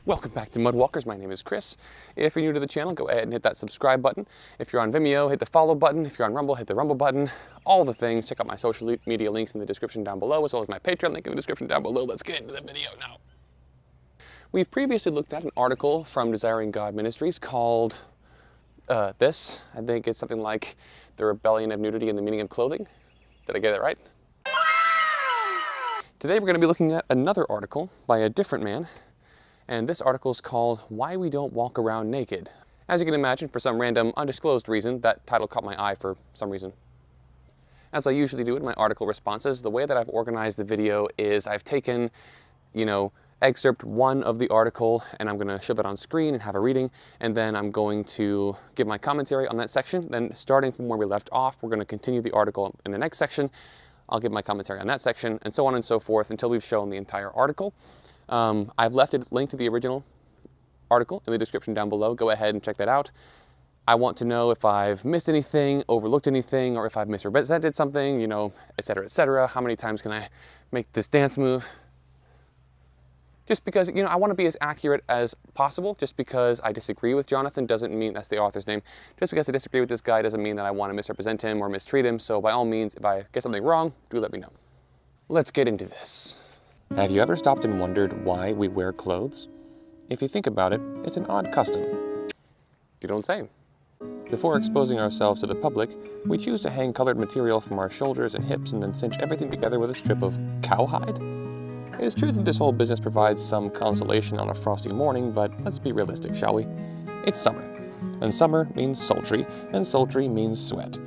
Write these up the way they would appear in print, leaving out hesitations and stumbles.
Welcome back to Mudwalkers. My name is Chris. If you're new to the channel, go ahead and hit that subscribe button. If you're on Vimeo, hit the follow button. If you're on Rumble, hit the Rumble button. All the things. Check out my social media links in the description down below, as well as my Patreon link in the description down below. Let's get into the video now. We've previously looked at an article from Desiring God Ministries called this. I think it's something like The Rebellion of Nudity and the Meaning of Clothing. Did I get it right? Today we're going to be looking at another article by a different man. And this article is called Why We Don't Walk Around Naked. As you can imagine, for some random, undisclosed reason, that title caught my eye for some reason. As I usually do in my article responses, the way that I've organized the video is I've taken, excerpt one of the article, and I'm going to shove it on screen and have a reading, and then I'm going to give my commentary on that section. Then starting from where we left off, we're going to continue the article in the next section. I'll give my commentary on that section, and so on and so forth until we've shown the entire article. I've left a link to the original article in the description down below. Go ahead and check that out. I want to know if I've missed anything, overlooked anything, or if I've misrepresented something, etc., etc. How many times can I make this dance move? Just because, I want to be as accurate as possible. Just because I disagree with Jonathan doesn't mean, that's the author's name, just because I disagree with this guy doesn't mean that I want to misrepresent him or mistreat him. So by all means, if I get something wrong, do let me know. Let's get into this. Have you ever stopped and wondered why we wear clothes? If you think about it, it's an odd custom. You don't say. Before exposing ourselves to the public, we choose to hang colored material from our shoulders and hips and then cinch everything together with a strip of cowhide. It is true that this whole business provides some consolation on a frosty morning, but let's be realistic, shall we? It's summer, and summer means sultry, and sultry means sweat.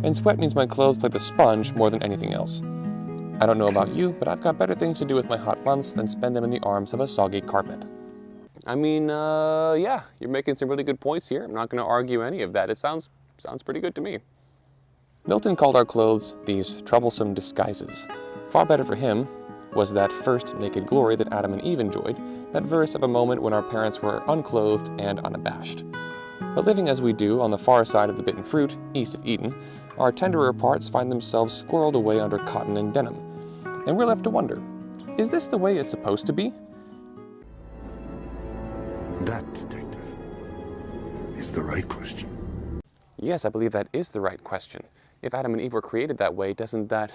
And sweat means my clothes play the sponge more than anything else. I don't know about you, but I've got better things to do with my hot months than spend them in the arms of a soggy carpet. I mean, yeah, you're making some really good points here. I'm not going to argue any of that. It sounds pretty good to me. Milton called our clothes these troublesome disguises. Far better for him was that first naked glory that Adam and Eve enjoyed, that verse of a moment when our parents were unclothed and unabashed. But living as we do on the far side of the bitten fruit, east of Eden, our tenderer parts find themselves squirreled away under cotton and denim. And we're left to wonder, is this the way it's supposed to be? That, detective, is the right question. Yes, I believe that is the right question. If Adam and Eve were created that way, doesn't that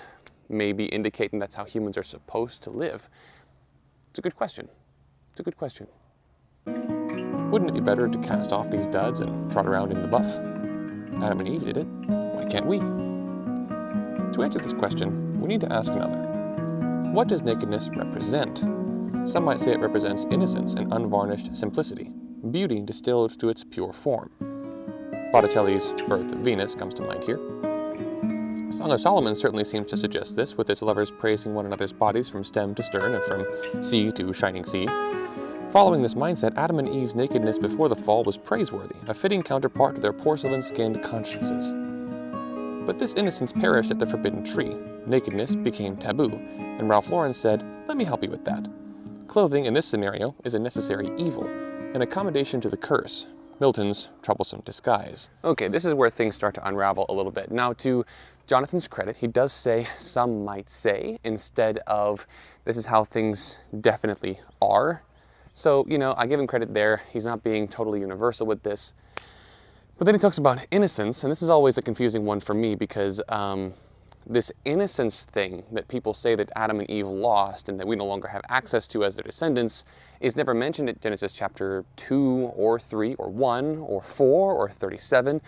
maybe indicating that's how humans are supposed to live? It's a good question. It's a good question. Wouldn't it be better to cast off these duds and trot around in the buff? Adam and Eve did it. Why can't we? To answer this question, we need to ask another. What does nakedness represent? Some might say it represents innocence and unvarnished simplicity, beauty distilled to its pure form. Botticelli's Birth of Venus comes to mind here. Song of Solomon certainly seems to suggest this, with its lovers praising one another's bodies from stem to stern and from sea to shining sea. Following this mindset, Adam and Eve's nakedness before the fall was praiseworthy, a fitting counterpart to their porcelain-skinned consciences. But this innocence perished at the forbidden tree. Nakedness became taboo, and Ralph Lauren said, "Let me help you with that." Clothing in this scenario is a necessary evil, an accommodation to the curse, Milton's troublesome disguise. Okay, this is where things start to unravel a little bit. Now, to Jonathan's credit, he does say, some might say, instead of, this is how things definitely are. So, I give him credit there. He's not being totally universal with this. But then he talks about innocence, and this is always a confusing one for me because this innocence thing that people say that Adam and Eve lost and that we no longer have access to as their descendants is never mentioned in Genesis chapter 2 or 3 or 1 or 4 or 37.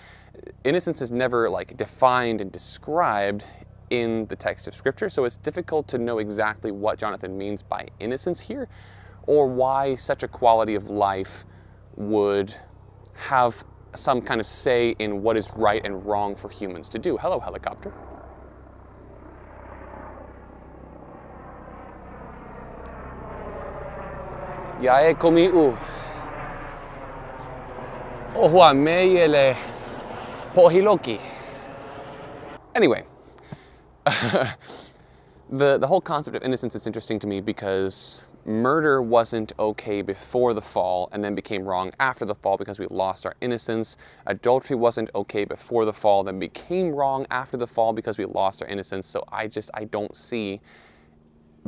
Innocence is never defined and described in the text of Scripture, so it's difficult to know exactly what Jonathan means by innocence here or why such a quality of life would have some kind of say in what is right and wrong for humans to do. Hello, helicopter. Ja komi u. Ohua meyele pohiloki. Anyway, the whole concept of innocence is interesting to me because murder wasn't okay before the fall and then became wrong after the fall because we lost our innocence. Adultery wasn't okay before the fall, then became wrong after the fall because we lost our innocence. So I don't see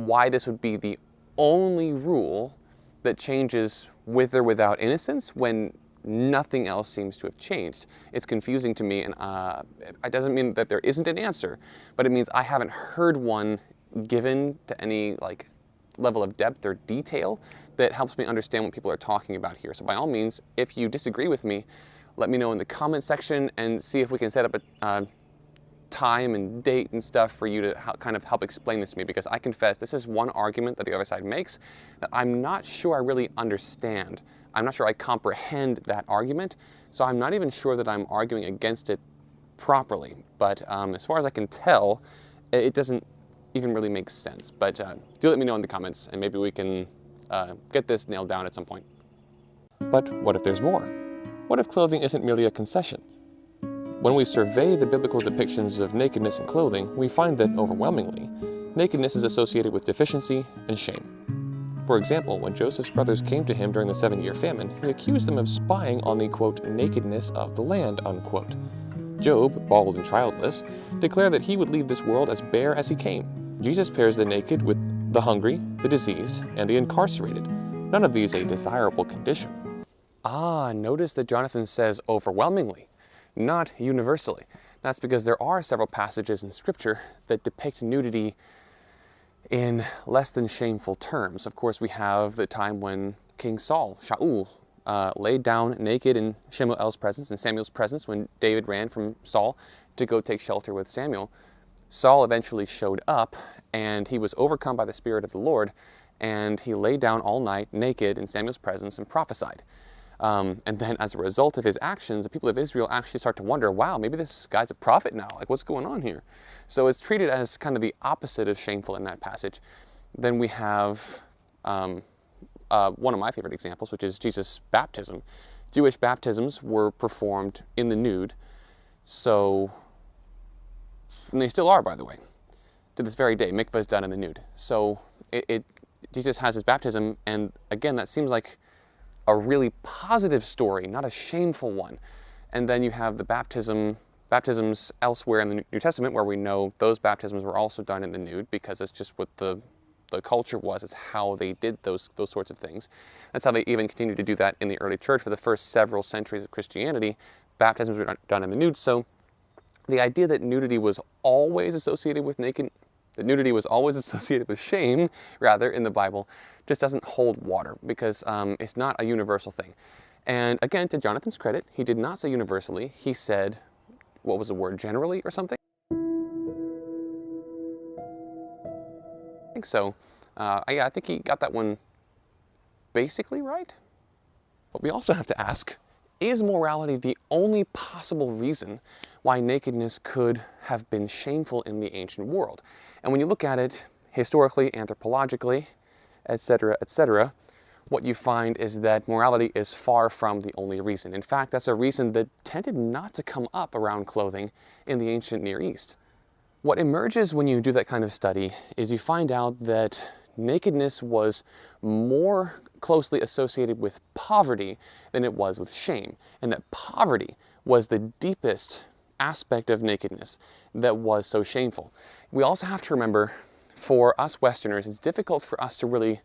why this would be the only rule that changes with or without innocence when nothing else seems to have changed. It's confusing to me, and it doesn't mean that there isn't an answer, but it means I haven't heard one given to any level of depth or detail that helps me understand what people are talking about here. So by all means, if you disagree with me, let me know in the comment section and see if we can set up a time and date and stuff for you to kind of help explain this to me, because I confess this is one argument that the other side makes that I'm not sure I really understand. I'm not sure I comprehend that argument, so I'm not even sure that I'm arguing against it properly. But as far as I can tell, it doesn't even really make sense. But do let me know in the comments, and maybe we can get this nailed down at some point. But what if there's more? What if clothing isn't merely a concession? When we survey the biblical depictions of nakedness and clothing, we find that, overwhelmingly, nakedness is associated with deficiency and shame. For example, when Joseph's brothers came to him during the 7-year famine, he accused them of spying on the, quote, nakedness of the land, unquote. Job, bald and childless, declared that he would leave this world as bare as he came. Jesus pairs the naked with the hungry, the diseased, and the incarcerated, none of these a desirable condition. Notice that Jonathan says overwhelmingly, not universally. That's because there are several passages in Scripture that depict nudity in less than shameful terms. Of course, we have the time when King Shaul, laid down naked in Shemuel's presence, in Samuel's presence, when David ran from Saul to go take shelter with Samuel. Saul eventually showed up, and he was overcome by the Spirit of the Lord, and he lay down all night naked in Samuel's presence and prophesied. And then as a result of his actions, the people of Israel actually start to wonder, wow, maybe this guy's a prophet now. What's going on here? So it's treated as kind of the opposite of shameful in that passage. Then we have one of my favorite examples, which is Jesus' baptism. Jewish baptisms were performed in the nude, and they still are, by the way, to this very day. Mikvah is done in the nude. So Jesus has his baptism, and again, that seems like a really positive story, not a shameful one. And then you have the baptisms elsewhere in the New Testament, where we know those baptisms were also done in the nude, because it's just what the culture was. It's how they did those sorts of things. That's how they even continued to do that in the early church for the first several centuries of Christianity. Baptisms were done in the nude. So the idea that nudity was always associated with shame, rather, in the Bible, just doesn't hold water, because it's not a universal thing. And again, to Jonathan's credit, he did not say universally. He said, what was the word, generally or something? I think so. I think he got that one basically right. But we also have to ask, is morality the only possible reason why nakedness could have been shameful in the ancient world? And when you look at it historically, anthropologically, etc., what you find is that morality is far from the only reason. In fact, that's a reason that tended not to come up around clothing in the ancient Near East. What emerges when you do that kind of study is you find out that nakedness was more closely associated with poverty than it was with shame, and that poverty was the deepest aspect of nakedness that was so shameful. We also have to remember, for us Westerners, it's difficult for us to really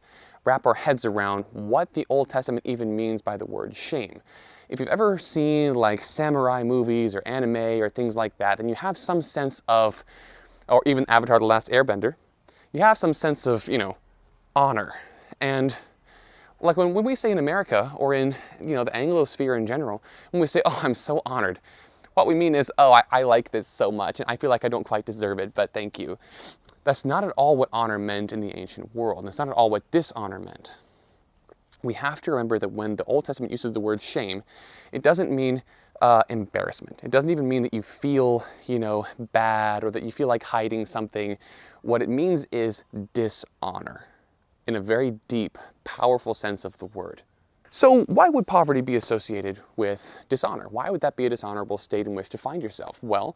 wrap our heads around what the Old Testament even means by the word shame. If you've ever seen like samurai movies or anime or things like that, then you have some sense of, or even Avatar: The Last Airbender, you have some sense of, honor. And like when we say in America, or in, the Anglosphere in general, when we say, oh, I'm so honored, what we mean is, oh, I like this so much, and I feel like I don't quite deserve it, but thank you. That's not at all what honor meant in the ancient world, and that's not at all what dishonor meant. We have to remember that when the Old Testament uses the word shame, it doesn't mean embarrassment. It doesn't even mean that you feel, bad, or that you feel like hiding something. What it means is dishonor, in a very deep, powerful sense of the word. So why would poverty be associated with dishonor? Why would that be a dishonorable state in which to find yourself? Well,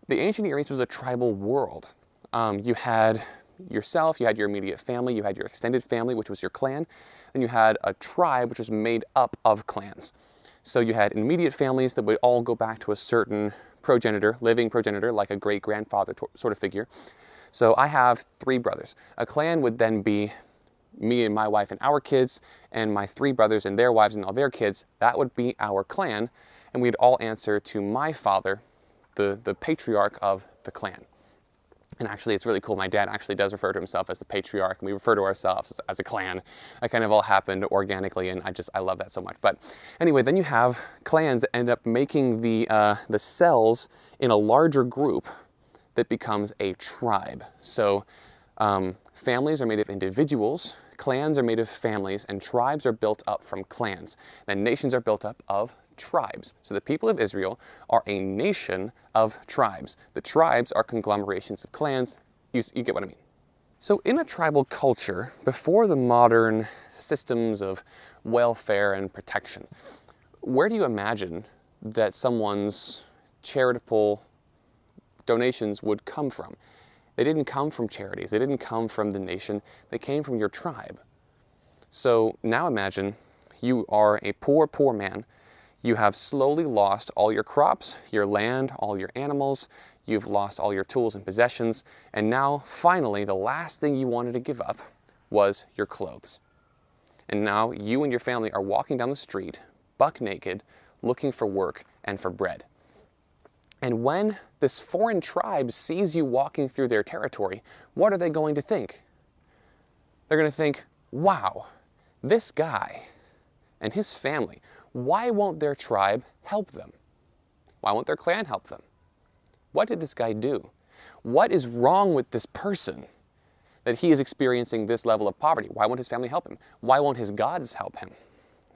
the ancient Near East was a tribal world. You had yourself, you had your immediate family, you had your extended family, which was your clan, and you had a tribe which was made up of clans. So you had immediate families that would all go back to a certain progenitor, living progenitor, like a great-grandfather sort of figure. So I have 3 brothers. A clan would then be me and my wife and our kids, and my 3 brothers and their wives and all their kids. That would be our clan, and we'd all answer to my father, the patriarch of the clan. And actually, it's really cool. My dad actually does refer to himself as the patriarch, and we refer to ourselves as a clan. That kind of all happened organically, and I love that so much. But anyway, then you have clans that end up making the cells in a larger group that becomes a tribe. So families are made of individuals, clans are made of families, and tribes are built up from clans. And nations are built up of tribes. So the people of Israel are a nation of tribes. The tribes are conglomerations of clans. You get what I mean. So in a tribal culture, before the modern systems of welfare and protection, where do you imagine that someone's charitable donations would come from? They didn't come from charities. They didn't come from the nation. They came from your tribe. So now imagine you are a poor, poor man. You have slowly lost all your crops, your land, all your animals. You've lost all your tools and possessions. And now, finally, the last thing you wanted to give up was your clothes. And now you and your family are walking down the street, buck naked, looking for work and for bread. And when this foreign tribe sees you walking through their territory, what are they going to think? They're going to think, wow, this guy and his family, why won't their tribe help them? Why won't their clan help them? What did this guy do? What is wrong with this person that he is experiencing this level of poverty? Why won't his family help him? Why won't his gods help him?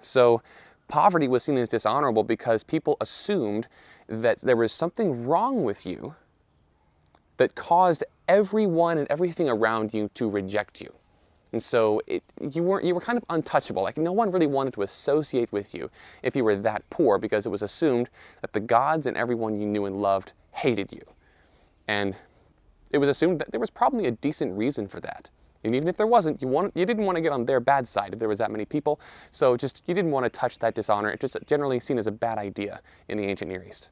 So poverty was seen as dishonorable because people assumed that there was something wrong with you that caused everyone and everything around you to reject you. And so you were kind of untouchable. Like no one really wanted to associate with you if you were that poor, because it was assumed that the gods and everyone you knew and loved hated you. And it was assumed that there was probably a decent reason for that. And even if there wasn't, you didn't want to get on their bad side if there was that many people. So you didn't want to touch that dishonor. It just generally seen as a bad idea in the ancient Near East.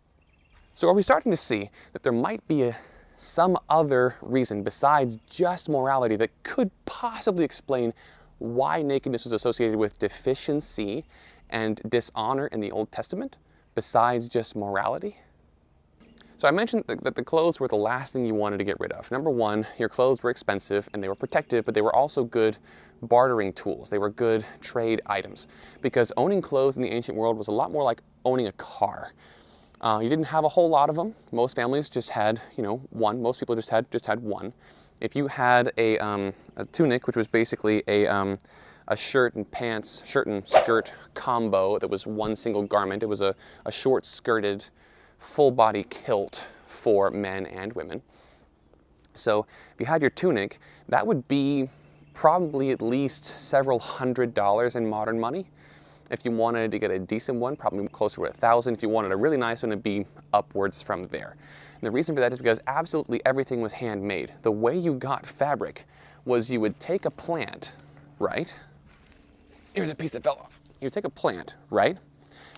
So are we starting to see that there might be some other reason besides just morality that could possibly explain why nakedness was associated with deficiency and dishonor in the Old Testament, besides just morality? So I mentioned that the clothes were the last thing you wanted to get rid of. Number one, your clothes were expensive and they were protective, but they were also good bartering tools. They were good trade items, because owning clothes in the ancient world was a lot more like owning a car. You didn't have a whole lot of them. Most families just had, one. Most people just had one. If you had a tunic, which was basically a shirt and skirt combo that was one single garment, it was a short-skirted, full-body kilt for men and women. So if you had your tunic, that would be probably at least several $100s in modern money. If you wanted to get a decent one, probably closer to $1,000. If you wanted a really nice one, it'd be upwards from there. And the reason for that is because absolutely everything was handmade. The way you got fabric was you would take a plant, right? Here's a piece that fell off. You would take a plant, right?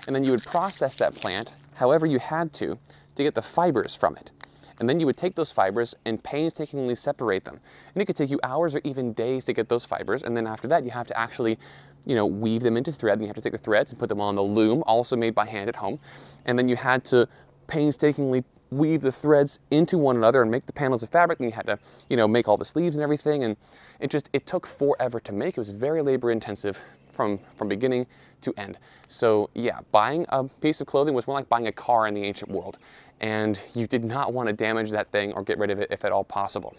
And then you would process that plant however you had to get the fibers from it. And then you would take those fibers and painstakingly separate them. And it could take you hours or even days to get those fibers. And then after that, you have to actually, weave them into thread. And you have to take the threads and put them on the loom, also made by hand at home. And then you had to painstakingly weave the threads into one another and make the panels of fabric. And you had to, make all the sleeves and everything. And it took forever to make. It was very labor intensive from beginning to end. So yeah, buying a piece of clothing was more like buying a car in the ancient world. And you did not want to damage that thing or get rid of it if at all possible.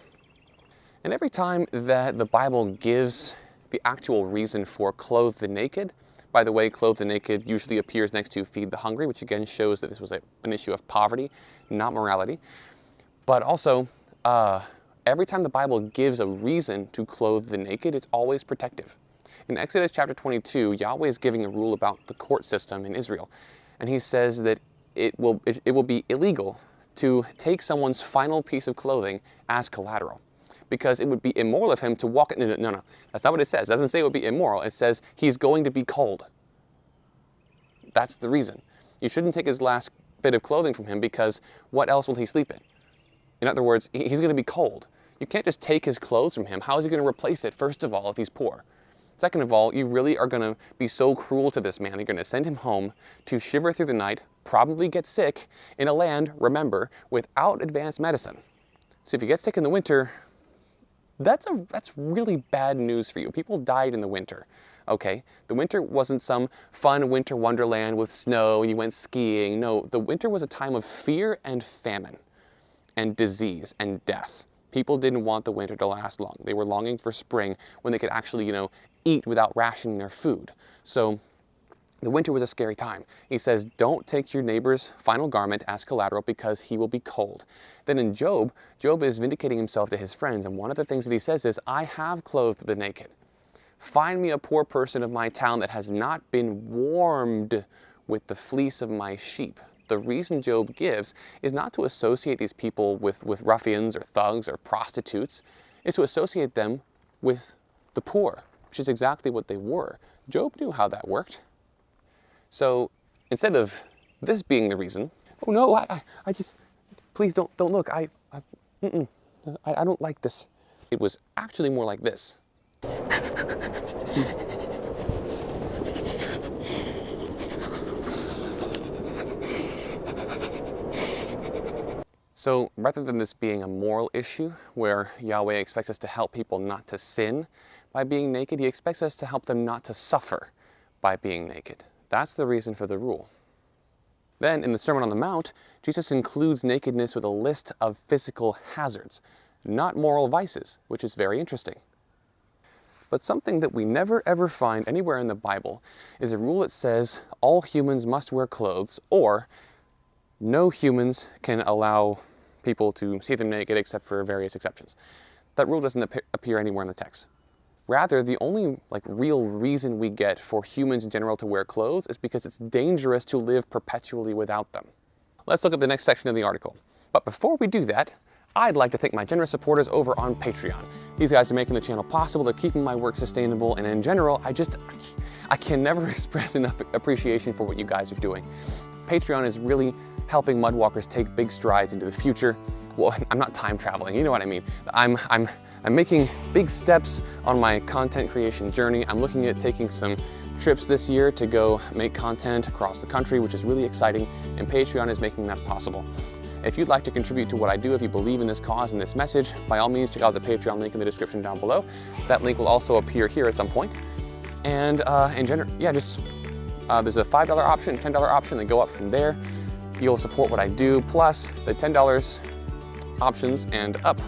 And every time that the Bible gives the actual reason for clothe the naked, by the way, clothe the naked usually appears next to feed the hungry, which again shows that this was an issue of poverty, not morality. But also, every time the Bible gives a reason to clothe the naked, it's always protective. In Exodus chapter 22, Yahweh is giving a rule about the court system in Israel. And he says that it will be illegal to take someone's final piece of clothing as collateral, because it would be immoral of him to walk. No, that's not what it says. It doesn't say it would be immoral. It says he's going to be cold. That's the reason. You shouldn't take his last bit of clothing from him, because what else will he sleep in? In other words, he's going to be cold. You can't just take his clothes from him. How is he going to replace it, first of all, if he's poor? Second of all, you really are going to be so cruel to this man. You're going to send him home to shiver through the night, probably get sick, in a land, remember, without advanced medicine. So if you get sick in the winter, that's really bad news for you. People died in the winter, okay? The winter wasn't some fun winter wonderland with snow and you went skiing. No, the winter was a time of fear and famine and disease and death. People didn't want the winter to last long. They were longing for spring when they could actually, eat without rationing their food. So the winter was a scary time. He says, don't take your neighbor's final garment as collateral because he will be cold. Then in Job is vindicating himself to his friends, and one of the things that he says is, I have clothed the naked. Find me a poor person of my town that has not been warmed with the fleece of my sheep. The reason Job gives is not to associate these people with ruffians or thugs or prostitutes. It's to associate them with the poor, which is exactly what they were. Job knew how that worked. So instead of this being the reason, oh no, I just, please don't look. I don't like this. It was actually more like this. So rather than this being a moral issue where Yahweh expects us to help people not to sin by being naked, he expects us to help them not to suffer by being naked. That's the reason for the rule. Then in the Sermon on the Mount, Jesus includes nakedness with a list of physical hazards, not moral vices, which is very interesting. But something that we never ever find anywhere in the Bible is a rule that says all humans must wear clothes, or no humans can allow people to see them naked except for various exceptions. That rule doesn't appear anywhere in the text. Rather, the only real reason we get for humans in general to wear clothes is because it's dangerous to live perpetually without them. Let's look at the next section of the article. But before we do that, I'd like to thank my generous supporters over on Patreon. These guys are making the channel possible. They're keeping my work sustainable, and in general, I can never express enough appreciation for what you guys are doing. Patreon is really helping Mudwalkers take big strides into the future. Well, I'm not time traveling, you know what I mean. I'm making big steps on my content creation journey. I'm looking at taking some trips this year to go make content across the country, which is really exciting, and Patreon is making that possible. If you'd like to contribute to what I do, if you believe in this cause and this message, by all means check out the Patreon link in the description down below. That link will also appear here at some point. And in general, yeah, there's a $5 option, $10 option, they go up from there. You'll support what I do, plus the $10 options and up,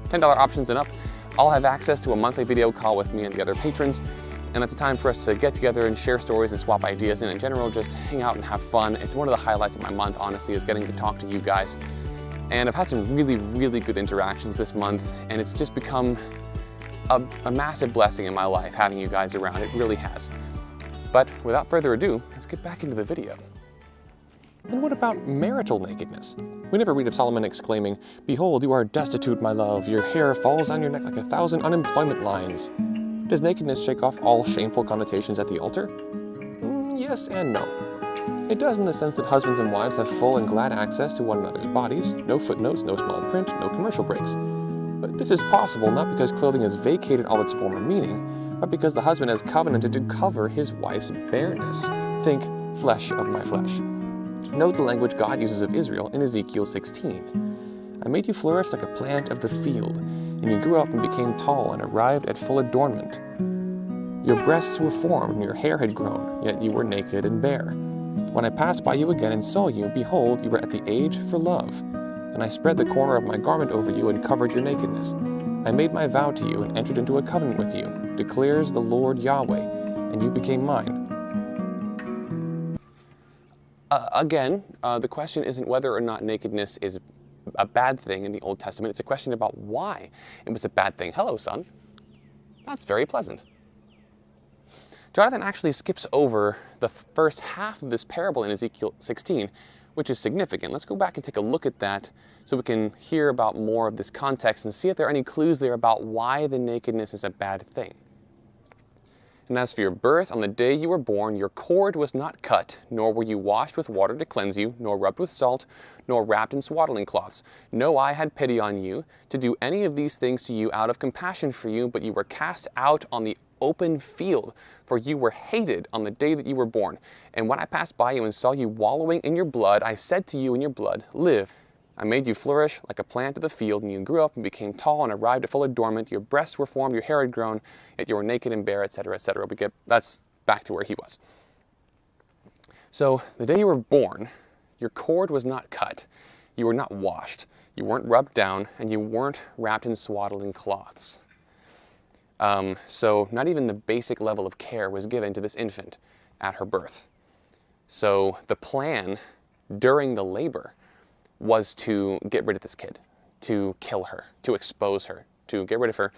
$10 options and up, I'll have access to a monthly video call with me and the other patrons, and that's a time for us to get together and share stories and swap ideas, and in general, just hang out and have fun. It's one of the highlights of my month, honestly, is getting to talk to you guys. And I've had some really, really good interactions this month, and it's just become a massive blessing in my life having you guys around. It really has. But without further ado, let's get back into the video. And what about marital nakedness? We never read of Solomon exclaiming, "Behold, you are destitute, my love. Your hair falls down your neck like 1,000 unemployment lines." Does nakedness shake off all shameful connotations at the altar? Yes and no. It does in the sense that husbands and wives have full and glad access to one another's bodies, no footnotes, no small print, no commercial breaks. But this is possible not because clothing has vacated all its former meaning, but because the husband has covenanted to cover his wife's bareness. Think, flesh of my flesh. Note the language God uses of Israel in Ezekiel 16. I made you flourish like a plant of the field, and you grew up and became tall and arrived at full adornment. Your breasts were formed and your hair had grown, yet you were naked and bare. When I passed by you again and saw you, behold, you were at the age for love. And I spread the corner of my garment over you and covered your nakedness. I made my vow to you and entered into a covenant with you, declares the Lord Yahweh, and you became mine. Again, the question isn't whether or not nakedness is a bad thing in the Old Testament. It's a question about why it was a bad thing. Hello, son. That's very pleasant. Jonathan actually skips over the first half of this parable in Ezekiel 16, which is significant. Let's go back and take a look at that so we can hear about more of this context and see if there are any clues there about why the nakedness is a bad thing. And as for your birth, on the day you were born, your cord was not cut, nor were you washed with water to cleanse you, nor rubbed with salt, nor wrapped in swaddling cloths. No eye had pity on you to do any of these things to you out of compassion for you, but you were cast out on the open field, for you were hated on the day that you were born. And when I passed by you and saw you wallowing in your blood, I said to you in your blood, live. I made you flourish like a plant of the field, and you grew up and became tall and arrived at full adornment. Your breasts were formed, your hair had grown, yet you were naked and bare, etc., etc. That's back to where he was. So the day you were born, your cord was not cut, you were not washed, you weren't rubbed down, and you weren't wrapped in swaddling cloths. So not even the basic level of care was given to this infant at her birth. So the plan during the labor was to get rid of this kid, to kill her, to expose her, to get rid of her,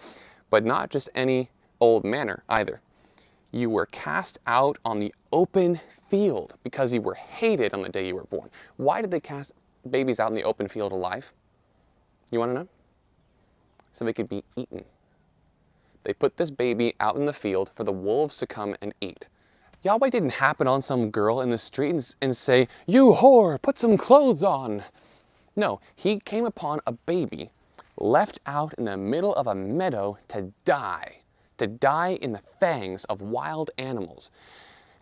but not just any old manner either. You were cast out on the open field because you were hated on the day you were born. Why did they cast babies out in the open field alive? You want to know? So they could be eaten. They put this baby out in the field for the wolves to come and eat. Yahweh didn't happen on some girl in the street and say, "You whore, put some clothes on." No, he came upon a baby left out in the middle of a meadow to die in the fangs of wild animals.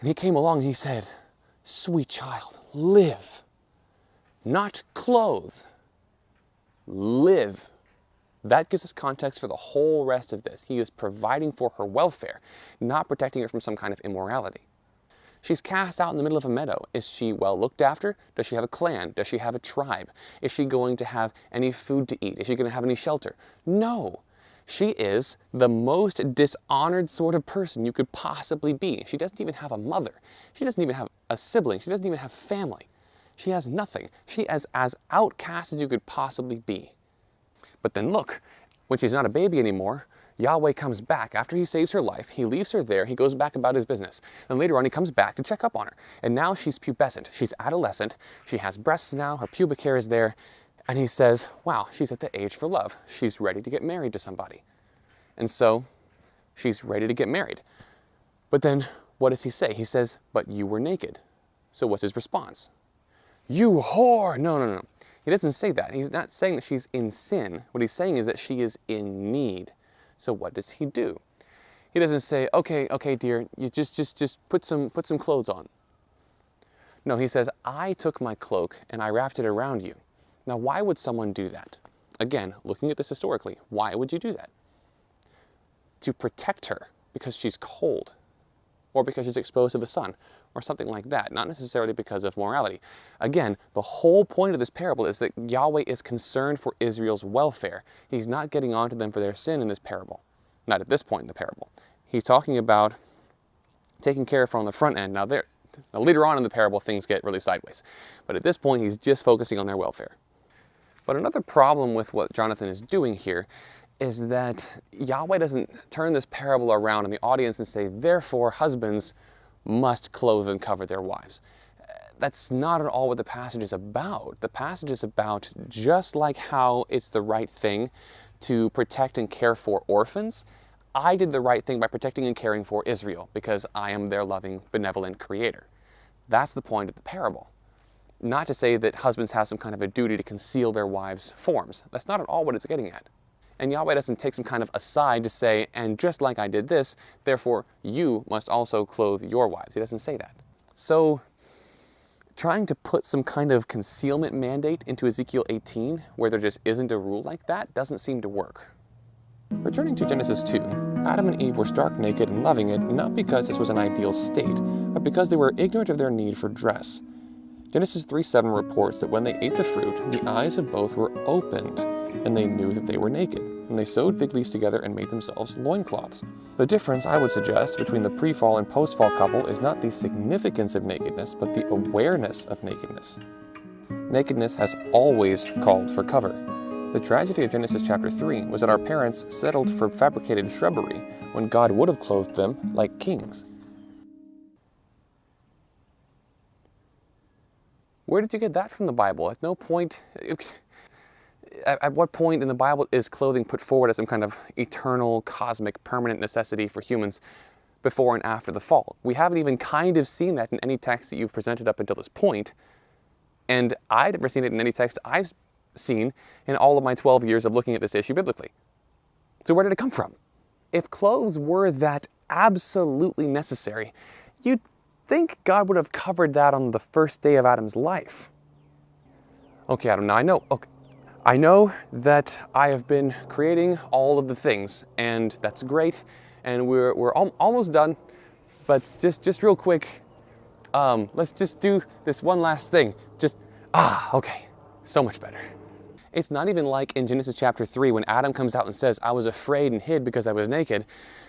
And he came along and he said, "Sweet child, live, not clothe, live." That gives us context for the whole rest of this. He is providing for her welfare, not protecting her from some kind of immorality. She's cast out in the middle of a meadow. Is she well looked after? Does she have a clan? Does she have a tribe? Is she going to have any food to eat? Is she going to have any shelter? No. She is the most dishonored sort of person you could possibly be. She doesn't even have a mother. She doesn't even have a sibling. She doesn't even have family. She has nothing. She is as outcast as you could possibly be. But then look, when she's not a baby anymore, Yahweh comes back. After he saves her life, he leaves her there, he goes back about his business. And later on, he comes back to check up on her. And now she's pubescent, she's adolescent, she has breasts now, her pubic hair is there. And he says, wow, she's at the age for love. She's ready to get married to somebody. And so, she's ready to get married. But then, what does he say? He says, but you were naked. So what's his response? You whore! No. He doesn't say that. He's not saying that she's in sin. What he's saying is that she is in need. So what does he do? He doesn't say, okay, dear, you just put some clothes on. No, he says, I took my cloak and I wrapped it around you. Now, why would someone do that? Again, looking at this historically, why would you do that? To protect her because she's cold, or because she's exposed to the sun, or something like that, not necessarily because of morality. Again, the whole point of this parable is that Yahweh is concerned for Israel's welfare. He's not getting onto them for their sin in this parable. Not at this point in the parable. He's talking about taking care of her on the front end. Now later on in the parable, things get really sideways. But at this point, he's just focusing on their welfare. But another problem with what Jonathan is doing here is that Yahweh doesn't turn this parable around in the audience and say, therefore, husbands must clothe and cover their wives. That's not at all what the passage is about. The passage is about just like how it's the right thing to protect and care for orphans, I did the right thing by protecting and caring for Israel because I am their loving, benevolent creator. That's the point of the parable. Not to say that husbands have some kind of a duty to conceal their wives' forms. That's not at all what it's getting at. And Yahweh doesn't take some kind of aside to say, and just like I did this, therefore you must also clothe your wives. He doesn't say that. So, trying to put some kind of concealment mandate into Ezekiel 18, where there just isn't a rule like that, doesn't seem to work. Returning to Genesis 2, Adam and Eve were stark naked and loving it, not because this was an ideal state, but because they were ignorant of their need for dress. Genesis 3:7 reports that when they ate the fruit, the eyes of both were opened, and they knew that they were naked, and they sewed fig leaves together and made themselves loincloths. The difference, I would suggest, between the pre-fall and post-fall couple is not the significance of nakedness, but the awareness of nakedness. Nakedness has always called for cover. The tragedy of Genesis chapter 3 was that our parents settled for fabricated shrubbery when God would have clothed them like kings. Where did you get that from the Bible? At no point... At what point in the Bible is clothing put forward as some kind of eternal, cosmic, permanent necessity for humans? before and after the fall. We haven't even kind of seen that in any text that you've presented up until this point. And I've never seen it in any text I've seen in all of my 12 years of looking at this issue biblically. So where did it come from? If clothes were that absolutely necessary, you'd think God would have covered that on the first day of Adam's life. Okay, Adam, now I know that I have been creating all of the things, and that's great, and we're almost done, but just real quick, let's just do this one last thing. Okay, so much better. It's not even like in Genesis chapter 3 when Adam comes out and says, I was afraid and hid because I was naked.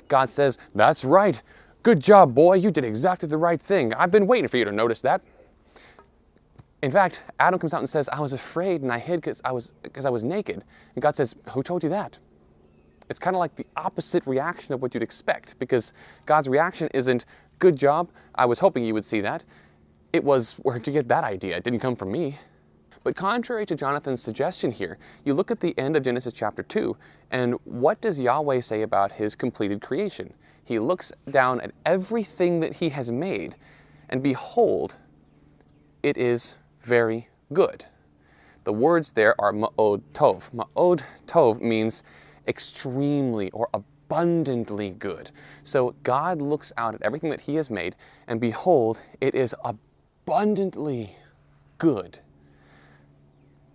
God says, that's right. Good job, boy. You did exactly the right thing. I've been waiting for you to notice that. In fact, Adam comes out and says, I was afraid and I hid because I was naked. And God says, who told you that? It's kind of like the opposite reaction of what you'd expect, because God's reaction isn't, good job, I was hoping you would see that. It was, where'd you get that idea? It didn't come from me. But contrary to Jonathan's suggestion here, you look at the end of Genesis chapter 2, and what does Yahweh say about his completed creation? He looks down at everything that he has made, and behold, it is very good. The words there are ma'od tov. Ma'od tov means extremely or abundantly good. So God looks out at everything that he has made, and behold, it is abundantly good.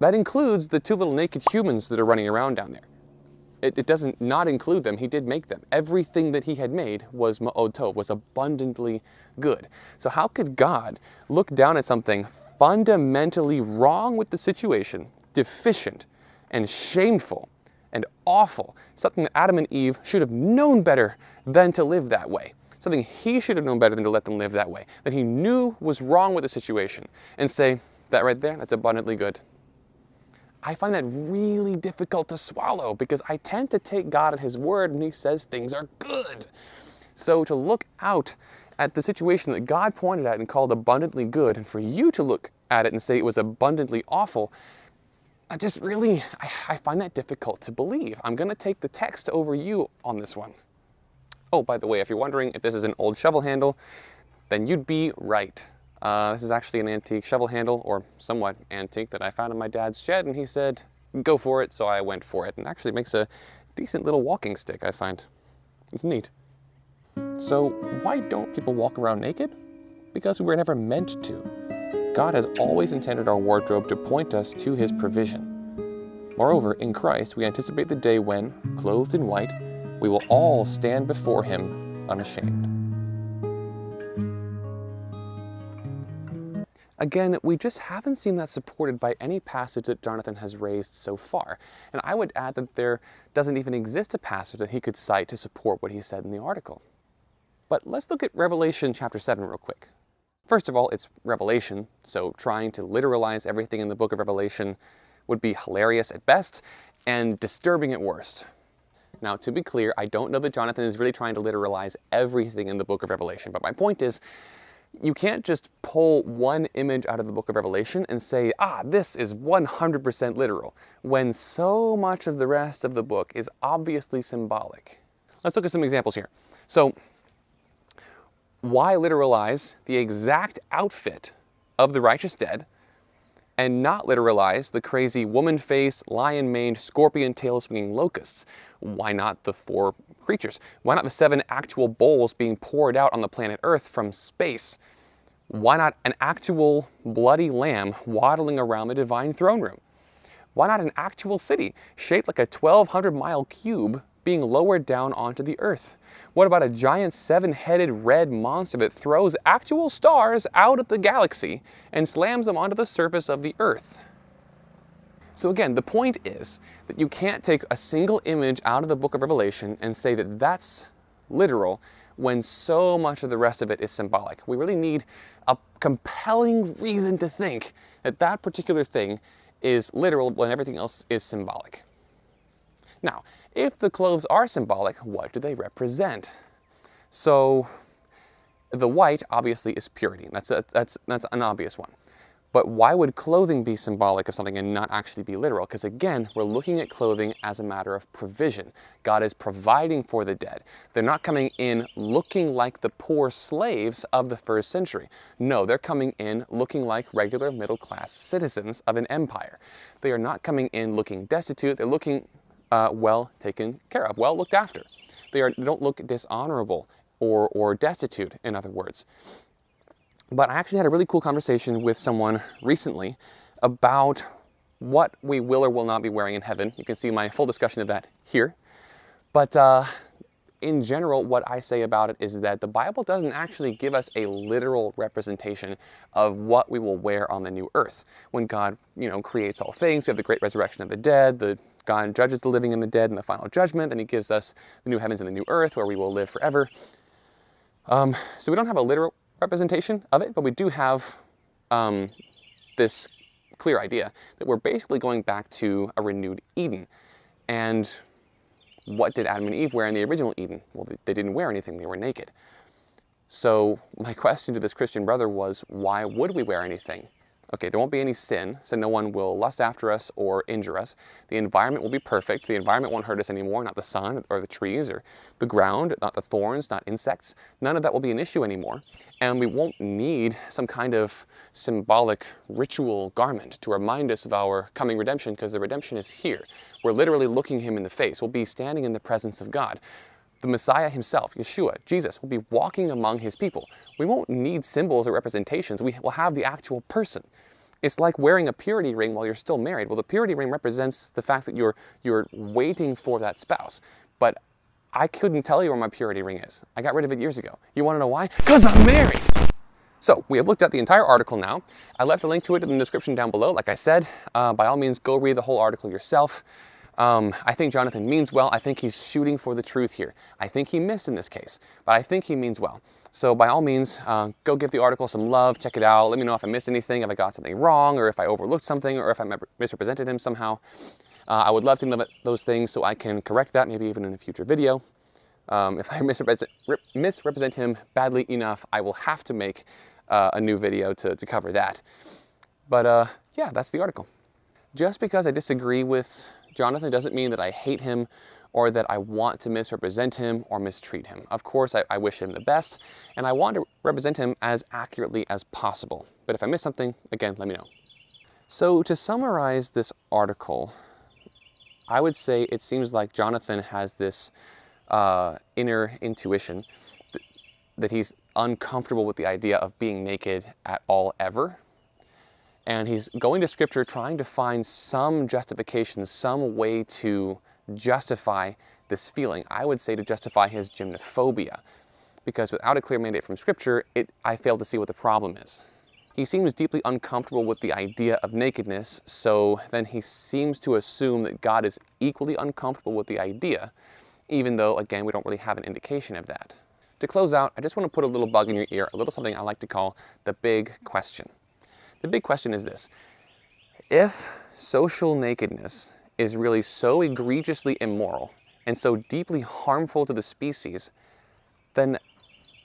That includes the two little naked humans that are running around down there. It doesn't not include them. He did make them. Everything that he had made was ma'od tov, was abundantly good. So how could God look down at something fundamentally wrong with the situation, deficient and shameful and awful, something that Adam and Eve should have known better than to live that way, something he should have known better than to let them live that way, that he knew was wrong with the situation, and say, that right there, that's abundantly good? I find that really difficult to swallow, because I tend to take God at his word when he says things are good. So to look out at the situation that God pointed at and called abundantly good, and for you to look at it and say it was abundantly awful, I find that difficult to believe. I'm going to take the text over you on this one. Oh, by the way, if you're wondering if this is an old shovel handle, then you'd be right. This is actually an antique shovel handle, or somewhat antique, that I found in my dad's shed, and he said, go for it, so I went for it. And actually makes a decent little walking stick, I find. It's neat. So why don't people walk around naked? Because we were never meant to. God has always intended our wardrobe to point us to his provision. Moreover, in Christ, we anticipate the day when, clothed in white, we will all stand before him unashamed. Again, we just haven't seen that supported by any passage that Jonathan has raised so far. And I would add that there doesn't even exist a passage that he could cite to support what he said in the article. But let's look at Revelation chapter 7 real quick. First of all, it's Revelation, so trying to literalize everything in the book of Revelation would be hilarious at best and disturbing at worst. Now, to be clear, I don't know that Jonathan is really trying to literalize everything in the book of Revelation, but my point is, you can't just pull one image out of the book of Revelation and say, this is 100% literal, when so much of the rest of the book is obviously symbolic. Let's look at some examples here. So, why literalize the exact outfit of the righteous dead and not literalize the crazy woman-faced, lion-maned, scorpion-tail-swinging locusts? Why not the 4 creatures? Why not the 7 actual bowls being poured out on the planet Earth from space? Why not an actual bloody lamb waddling around the divine throne room? Why not an actual city shaped like a 1,200-mile cube being lowered down onto the Earth? What about a giant 7-headed red monster that throws actual stars out of the galaxy and slams them onto the surface of the Earth? So again, the point is that you can't take a single image out of the book of Revelation and say that that's literal when so much of the rest of it is symbolic. We really need a compelling reason to think that that particular thing is literal when everything else is symbolic. Now, if the clothes are symbolic, what do they represent? So the white obviously is purity. That's an obvious one. But why would clothing be symbolic of something and not actually be literal? Because again, we're looking at clothing as a matter of provision. God is providing for the dead. They're not coming in looking like the poor slaves of the first century. No, they're coming in looking like regular middle-class citizens of an empire. They are not coming in looking destitute. They're looking well taken care of, well looked after. They don't look dishonorable or destitute, in other words. But I actually had a really cool conversation with someone recently about what we will or will not be wearing in heaven. You can see my full discussion of that here. But in general, what I say about it is that the Bible doesn't actually give us a literal representation of what we will wear on the new earth. When God, creates all things, we have the great resurrection of the dead, God judges the living and the dead in the final judgment, and he gives us the new heavens and the new earth where we will live forever. So we don't have a literal representation of it, but we do have this clear idea that we're basically going back to a renewed Eden. And what did Adam and Eve wear in the original Eden? Well, they didn't wear anything, they were naked. So my question to this Christian brother was, why would we wear anything? Okay, there won't be any sin, so no one will lust after us or injure us. The environment will be perfect. The environment won't hurt us anymore, not the sun or the trees or the ground, not the thorns, not insects. None of that will be an issue anymore. And we won't need some kind of symbolic ritual garment to remind us of our coming redemption, because the redemption is here. We're literally looking him in the face. We'll be standing in the presence of God. The Messiah himself, Yeshua, Jesus, will be walking among his people. We won't need symbols or representations. We will have the actual person. It's like wearing a purity ring while you're still married. Well, the purity ring represents the fact that you're waiting for that spouse. But I couldn't tell you where my purity ring is. I got rid of it years ago. You want to know why? Because I'm married! So, we have looked at the entire article now. I left a link to it in the description down below. Like I said, by all means, go read the whole article yourself. I think Jonathan means well. I think he's shooting for the truth here. I think he missed in this case, but I think he means well. So by all means, go give the article some love, check it out. Let me know if I missed anything, if I got something wrong, or if I overlooked something, or if I misrepresented him somehow. I would love to know those things so I can correct that, maybe even in a future video. If I misrepresent him badly enough, I will have to make a new video to cover that. But yeah, that's the article. Just because I disagree with Jonathan doesn't mean that I hate him or that I want to misrepresent him or mistreat him. Of course, I wish him the best, and I want to represent him as accurately as possible. But if I miss something, again, let me know. So to summarize this article, I would say it seems like Jonathan has this inner intuition that he's uncomfortable with the idea of being naked at all ever. And he's going to scripture trying to find some justification, some way to justify this feeling. I would say to justify his gymnophobia, because without a clear mandate from scripture, I fail to see what the problem is. He seems deeply uncomfortable with the idea of nakedness, so then he seems to assume that God is equally uncomfortable with the idea, even though, again, we don't really have an indication of that. To close out, I just want to put a little bug in your ear, a little something I like to call the big question. The big question is this: if social nakedness is really so egregiously immoral and so deeply harmful to the species, then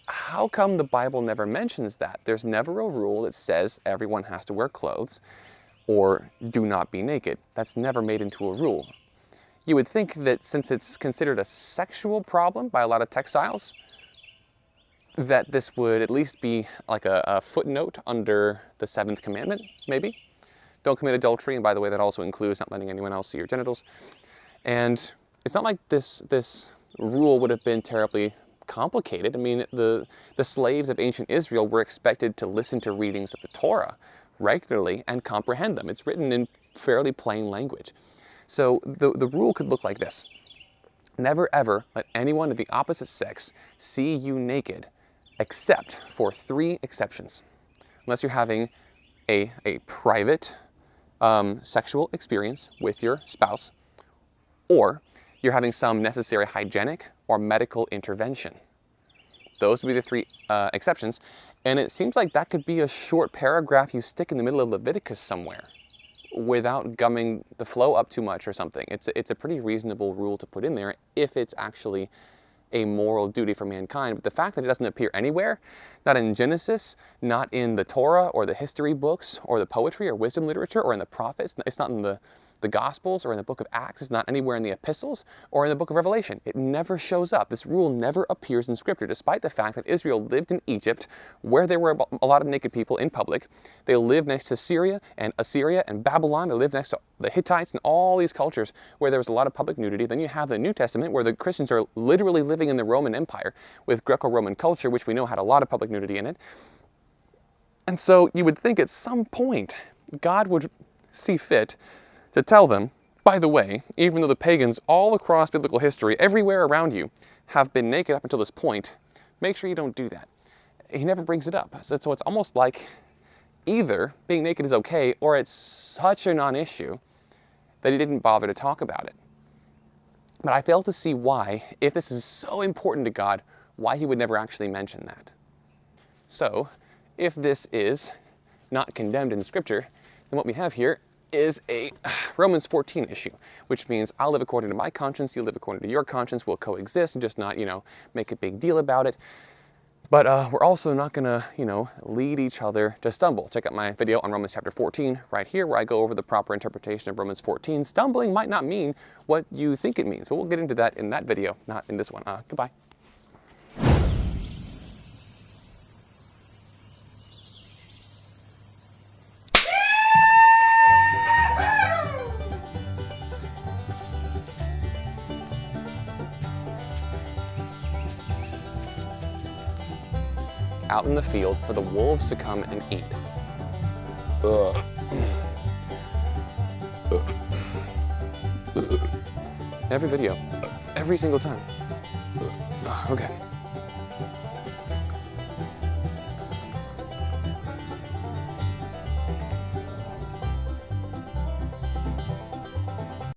how come the Bible never mentions that? There's never a rule that says everyone has to wear clothes or do not be naked. That's never made into a rule. You would think that since it's considered a sexual problem by a lot of textiles, that this would at least be like a footnote under the 7th commandment, maybe. Don't commit adultery, and by the way, that also includes not letting anyone else see your genitals. And it's not like this rule would have been terribly complicated. I mean, the slaves of ancient Israel were expected to listen to readings of the Torah regularly and comprehend them. It's written in fairly plain language. So the rule could look like this: never ever let anyone of the opposite sex see you naked, except for 3 exceptions. Unless you're having a private sexual experience with your spouse, or you're having some necessary hygienic or medical intervention. Those would be the 3 exceptions. And it seems like that could be a short paragraph you stick in the middle of Leviticus somewhere without gumming the flow up too much or something. It's a pretty reasonable rule to put in there if it's actually a moral duty for mankind, but the fact that it doesn't appear anywhere, not in Genesis, not in the Torah or the history books or the poetry or wisdom literature or in the prophets, it's not in the Gospels or in the book of Acts, it's not anywhere in the epistles or in the book of Revelation. It never shows up. This rule never appears in Scripture, despite the fact that Israel lived in Egypt, where there were a lot of naked people in public. They lived next to Syria and Assyria and Babylon. They lived next to the Hittites and all these cultures where there was a lot of public nudity. Then you have the New Testament, where the Christians are literally living in the Roman Empire with Greco-Roman culture, which we know had a lot of public nudity in it. And so you would think at some point God would see fit to tell them, by the way, even though the pagans all across biblical history, everywhere around you, have been naked up until this point, make sure you don't do that. He never brings it up. So it's almost like either being naked is okay, or it's such a non-issue that he didn't bother to talk about it. But I fail to see why, if this is so important to God, why he would never actually mention that. So, if this is not condemned in Scripture, then what we have here is a Romans 14 issue, which means I'll live according to my conscience, you live according to your conscience, we'll coexist and just not, make a big deal about it. But we're also not gonna, lead each other to stumble. Check out my video on Romans chapter 14 right here, where I go over the proper interpretation of Romans 14. Stumbling might not mean what you think it means, but we'll get into that in that video, not in this one. Goodbye. Out in the field for the wolves to come and eat. Every video, every single time. Okay.